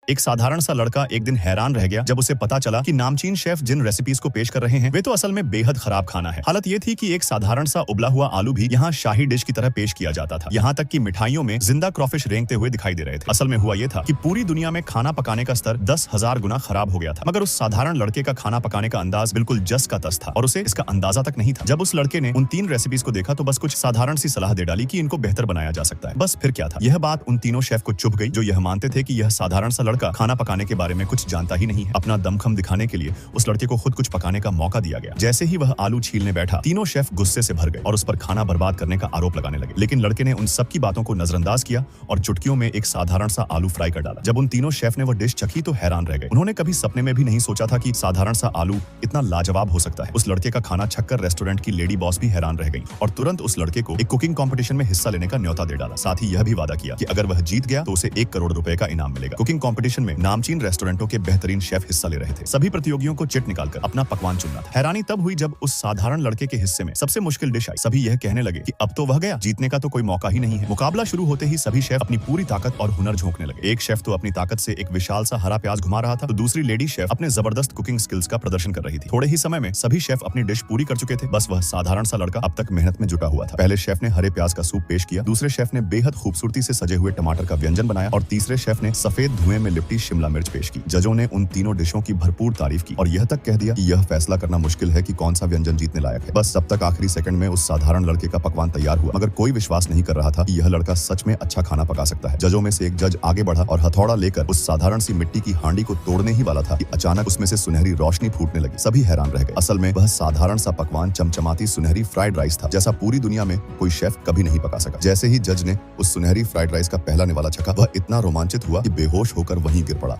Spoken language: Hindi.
एक साधारण सा लड़का एक दिन हैरान रह गया जब उसे पता चला कि नामचीन शेफ जिन रेसिपीज को पेश कर रहे हैं वे तो असल में बेहद खराब खाना है। हालत ये थी कि एक साधारण सा उबला हुआ आलू भी यहाँ शाही डिश की तरह पेश किया जाता था। यहाँ तक कि मिठाइयों में जिंदा क्रॉफिश रेंगते हुए दिखाई दे रहे थे। असल में हुआ ये था कि पूरी दुनिया में खाना पकाने का स्तर 10,000 गुना खराब हो गया था, मगर उस साधारण लड़के का खाना पकाने का अंदाज बिल्कुल जस का तस था और उसे इसका अंदाजा तक नहीं था। जब उस लड़के ने उन 3 रेसिपीज को देखा तो बस कुछ साधारण सी सलाह दे डाली कि इनको बेहतर बनाया जा सकता है। बस फिर क्या था, यह बात उन तीनों शेफ को चुभ गई जो यह मानते थे कि यह साधारण सा लड़का खाना पकाने के बारे में कुछ जानता ही नहीं है। अपना दमखम दिखाने के लिए उस लड़के को खुद कुछ पकाने का मौका दिया गया। जैसे ही वह आलू छीलने बैठा, तीनों शेफ गुस्से से भर गए और उस पर खाना बर्बाद करने का आरोप लगाने लगे। लेकिन लड़के ने उन सब की बातों को नजरअंदाज किया और चुटकियों में एक साधारण सा आलू फ्राई कर डाला। जब उन तीनों शेफ ने वह डिश चखी तो हैरान रह गए। उन्होंने कभी सपने में भी नहीं सोचा था कि साधारण सा आलू इतना लाजवाब हो सकता है। उस लड़के का खाना छककर रेस्टोरेंट की लेडी बॉस भी हैरान रह गई और तुरंत उस लड़के को एक कुकिंग कंपटीशन में हिस्सा लेने का न्योता दे डाला। साथ ही यह भी वादा किया कि अगर वह जीत गया तो उसे 1 करोड़ रुपए का इनाम मिलेगा। कुकिंग कंपटीशन में नामचीन रेस्टोरेंटों के बेहतरीन शेफ हिस्सा ले रहे थे। सभी प्रतियोगियों को चिट निकालकर अपना पकवान चुनना था। हैरानी तब हुई जब उस साधारण लड़के के हिस्से में सबसे मुश्किल डिश आई। सभी यह कहने लगे कि अब तो वह गया, जीतने का तो कोई मौका ही नहीं है। मुकाबला शुरू होते ही सभी शेफ अपनी पूरी ताकत और हुनर झोंकने लगे। एक शेफ तो अपनी ताकत से एक विशाल सा हरा प्याज घुमा रहा था, तो दूसरी लेडी शेफ अपने जबरदस्त कुकिंग स्किल्स का प्रदर्शन कर रही थी। थोड़े ही समय में सभी शेफ अपनी डिश पूरी कर चुके थे। बस वह साधारण सा लड़का अब तक मेहनत में जुटा हुआ था। पहले शेफ ने हरे प्याज का सूप पेश किया, दूसरे शेफ ने बेहद खूबसूरती से सजे हुए टमाटर का व्यंजन बनाया और तीसरे शेफ ने सफेद धुएं में लिपटी शिमला मिर्च पेश की। जजों ने उन तीनों डिशों की भरपूर तारीफ की और यह तक कह दिया कि यह फैसला करना मुश्किल है कि कौन सा व्यंजन जीतने लायक है। बस तब तक आखिरी सेकंड में उस साधारण लड़के का पकवान तैयार हुआ, मगर कोई विश्वास नहीं कर रहा था कि यह लड़का सच में अच्छा खाना पका सकता है। जजों में से एक जज आगे बढ़ा और हथौड़ा लेकर उस साधारण सी मिट्टी की हांडी को तोड़ने ही वाला था कि अचानक उसमें से सुनहरी रोशनी फूटने लगी। सभी हैरान रह गए। असल में वह साधारण सा पकवान चमचमाती सुनहरी फ्राइड राइस था, जैसा पूरी दुनिया में कोई शेफ कभी नहीं पका सका। जैसे ही जज ने उस सुनहरी फ्राइड राइस का पहला निवाला छका, वह इतना रोमांचित हुआ कि बेहोश होकर वहीं गिर पड़ा।